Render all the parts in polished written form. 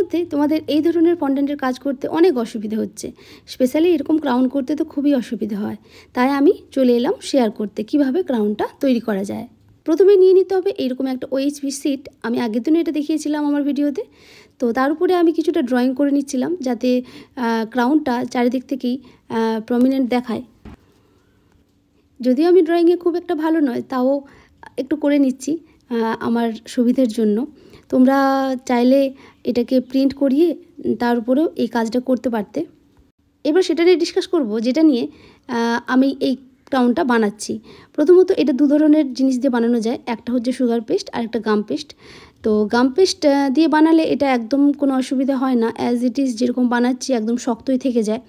মধ্যে তোমাদের এই ধরনের ফন্ডেন্টের কাজ করতে অনেক অসুবিধা হচ্ছে, স্পেশালি এরকম ক্রাউন করতে তো খুবই অসুবিধা হয়। তাই আমি চলে এলাম শেয়ার করতে কিভাবে ক্রাউনটা তৈরি করা যায়। প্রথমে নিয়ে নিতে হবে এইরকম একটা OHP শিট। আমি আগের দিনও এটা দেখিয়েছিলাম আমার ভিডিওতে। তো তার উপরে আমি কিছুটা ড্রয়িং করে নিচ্ছিলাম যাতে ক্রাউনটা চারিদিক থেকেই প্রমিনেন্ট দেখায়। যদিও আমি ড্রয়িংয়ে খুব একটা ভালো নয়, তাও একটু করে নিচ্ছি আমার সুবিধার জন্য। তোমরা চাইলে এটাকে প্রিন্ট করিয়ে তার উপরেও এই কাজটা করতে পারতে। এবার সেটা নিয়ে ডিসকাস করব যেটা নিয়ে আমি এই ক্রাউনটা বানাচ্ছি। প্রথমত এটা দু ধরনের জিনিস দিয়ে বানানো যায়, একটা হচ্ছে সুগার পেস্ট আর একটা গাম পেস্ট। তো গাম পেস্ট দিয়ে বানালে এটা একদম কোনো অসুবিধা হয় না, অ্যাজ ইট ইজ যেরকম বানাচ্ছি একদম শক্তই থেকে যায়।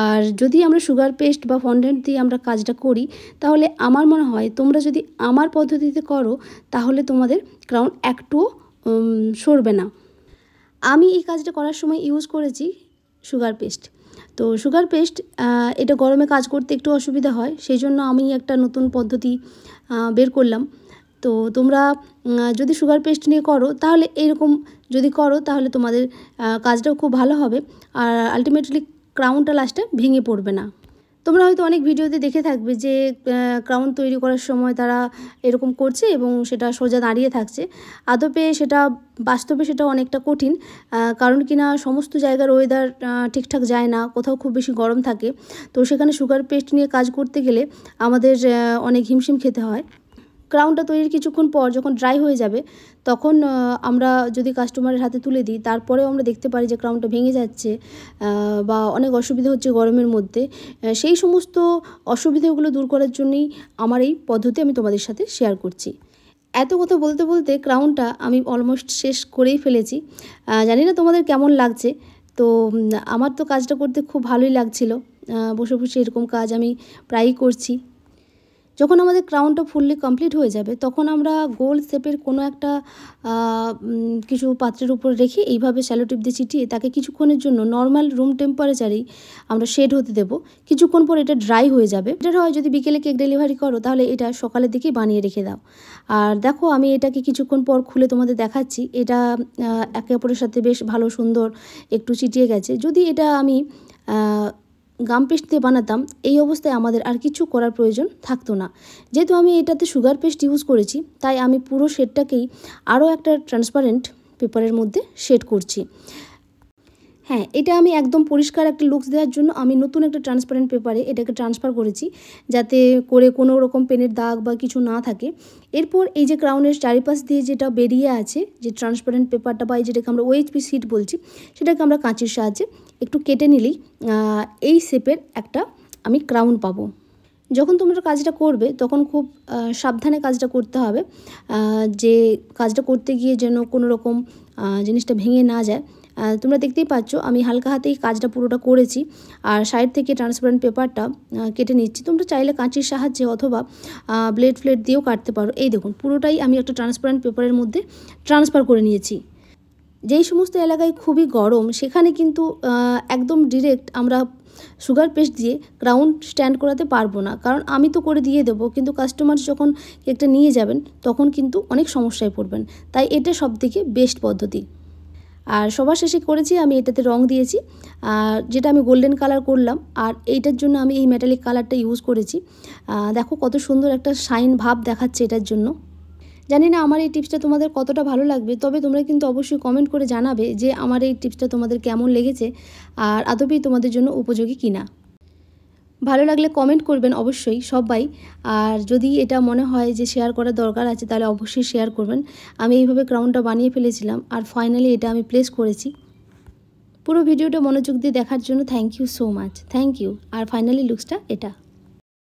আর যদি আমরা সুগার পেস্ট বা ফন্ডেন্ট দিয়ে আমরা কাজটা করি তাহলে আমার মনে হয় তোমরা যদি আমার পদ্ধতিতে করো তাহলে তোমাদের ক্রাউন একটুও সরবে না। আমি এই কাজটা করার সময় ইউজ করেছি সুগার পেস্ট। তো সুগার পেস্ট এটা গরমে কাজ করতে একটু অসুবিধা হয়, সেই জন্য আমি একটা নতুন পদ্ধতি বের করলাম। তো তোমরা যদি সুগার পেস্ট নিয়ে করো তাহলে এরকম যদি করো তাহলে তোমাদের কাজটাও খুব ভালো হবে আর আলটিমেটলি ক্রাউনটা লাস্টে ভেঙে পড়বে না। তোমরা হয়তো অনেক ভিডিওতে দেখে থাকবে যে ক্রাউন তৈরি করার সময় তারা এরকম করছে এবং সেটা সোজা দাঁড়িয়ে থাকছে। আদপে সেটা বাস্তবে সেটা অনেকটা কঠিন, কারণ কিনা সমস্ত জায়গার ওয়েদার ঠিকঠাক যায় না, কোথাও খুব বেশি গরম থাকে। তো সেখানে সুগার পেস্ট নিয়ে কাজ করতে গেলে আমাদের অনেক হিমশিম খেতে হয়। ক্রাউনটা তৈরির কিছুক্ষণ পর যখন ড্রাই হয়ে যাবে তখন আমরা যদি কাস্টমারের হাতে তুলে দিই তারপরেও আমরা দেখতে পারি যে ক্রাউনটা ভেঙে যাচ্ছে বা অনেক অসুবিধা হচ্ছে গরমের মধ্যে। সেই সমস্ত অসুবিধাগুলো দূর করার জন্যই আমার এই পদ্ধতি আমি তোমাদের সাথে শেয়ার করছি। এত কথা বলতে বলতে ক্রাউনটা আমি অলমোস্ট শেষ করেই ফেলেছি। জানি না তোমাদের কেমন লাগছে। তো আমার তো কাজটা করতে খুব ভালোই লাগছিল, বসে বসে এরকম কাজ আমি প্রায়ই করছি। যখন আমাদের ক্রাউনটা ফুললি কমপ্লিট হয়ে যাবে তখন আমরা গোল শেপের কোনো একটা কিছু পাত্রের উপর রেখে এইভাবে শ্যালো টিপ দিয়ে চিটিয়ে তাকে কিছুক্ষণের জন্য নর্মাল রুম টেম্পারেচারেই আমরা শেড হতে দেব। কিছুক্ষণ পর এটা ড্রাই হয়ে যাবে। এটা হয় যদি বিকেলে কেক ডেলিভারি করো তাহলে এটা সকালের দিকেই বানিয়ে রেখে দাও। আর দেখো আমি এটাকে কিছুক্ষণ পর খুলে তোমাদের দেখাচ্ছি। এটা একে অপরের সাথে বেশ ভালো সুন্দর একটু চিটিয়ে গেছে। যদি এটা আমি গাম পেস্ট দিয়ে বানাতাম এই অবস্থায় আমাদের আর কিছু করার প্রয়োজন থাকতো না। যেহেতু আমি এটাতে সুগার পেস্ট ইউজ করেছি তাই আমি পুরো শেডটাকেই আরও একটা ট্রান্সপারেন্ট পেপারের মধ্যে শেড করছি। হ্যাঁ, এটা আমি একদম পরিষ্কার একটা লুকস দেওয়ার জন্য আমি নতুন একটা ট্রান্সপারেন্ট পেপারে এটাকে ট্রান্সফার করেছি যাতে করে কোনো রকম পেনের দাগ বা কিছু না থাকে। এরপর এই যে ক্রাউনের চারিপাশ দিয়ে যেটা বেরিয়ে আছে যে ট্রান্সপারেন্ট পেপারটা বা যেটাকে আমরা OHP শিট বলছি সেটাকে আমরা কাঁচির সাহায্যে একটু কেটে নিলেই এই শেপের একটা আমি ক্রাউন পাবো। যখন তোমরা কাজটা করবে তখন খুব সাবধানে কাজটা করতে হবে, যে কাজটা করতে গিয়ে যেন কোনো রকম জিনিসটা ভেঙে না যায়। তোমরা দেখতেই পাচ্ছ আমি হালকা হাতেই কাজটা পুরোটা করেছি আর সাইড থেকে ট্রান্সপারেন্ট পেপারটা কেটে নিচ্ছি। তোমরা চাইলে কাঁচির সাহায্যে অথবা ব্লেড ফ্লেড দিয়েও কাটতে পারো। এই দেখুন পুরোটাই আমি একটা ট্রান্সপারেন্ট পেপারের মধ্যে ট্রান্সফার করে নিয়েছি। যেই সমস্ত এলাকায় খুবই গরম সেখানে কিন্তু একদম ডিরেক্ট আমরা সুগার পেস্ট দিয়ে ক্রাউন স্ট্যান্ড করাতে পারবো না, কারণ আমি তো করে দিয়ে দেবো কিন্তু কাস্টমার যখন কেকটা নিয়ে যাবেন তখন কিন্তু অনেক সমস্যায় পড়বেন। তাই এটা সবথেকে বেস্ট পদ্ধতি। আর সবার শেষে করেছি আমি এটাতে রং দিয়েছি, আর যেটা আমি গোল্ডেন কালার করলাম আর এইটার জন্য আমি এই মেটালিক কালারটা ইউজ করেছি। দেখো কত সুন্দর একটা শাইন ভাব দেখাচ্ছে এটার জন্য। জানি না আমার এই টিপসটা তোমাদের কতটা ভালো লাগবে, তবে তোমরা কিন্তু অবশ্যই কমেন্ট করে জানাবে যে আমার এই টিপসটা তোমাদের কেমন লেগেছে আর আদবেই তোমাদের জন্য উপযোগী কিনা। ভালো লাগলে কমেন্ট করবেন অবশ্যই সবাই। আর যদি এটা মনে হয় যে শেয়ার করার দরকার আছে তাহলে অবশ্যই শেয়ার করবেন। আমি এইভাবে ক্রাউনটা বানিয়ে ফেলেছিলাম আর ফাইনালি এটা আমি প্লেস করেছি। পুরো ভিডিওটা মনোযোগ দিয়ে দেখার জন্য thank you so much, thank you. আর ফাইনালি লুকসটা এটা।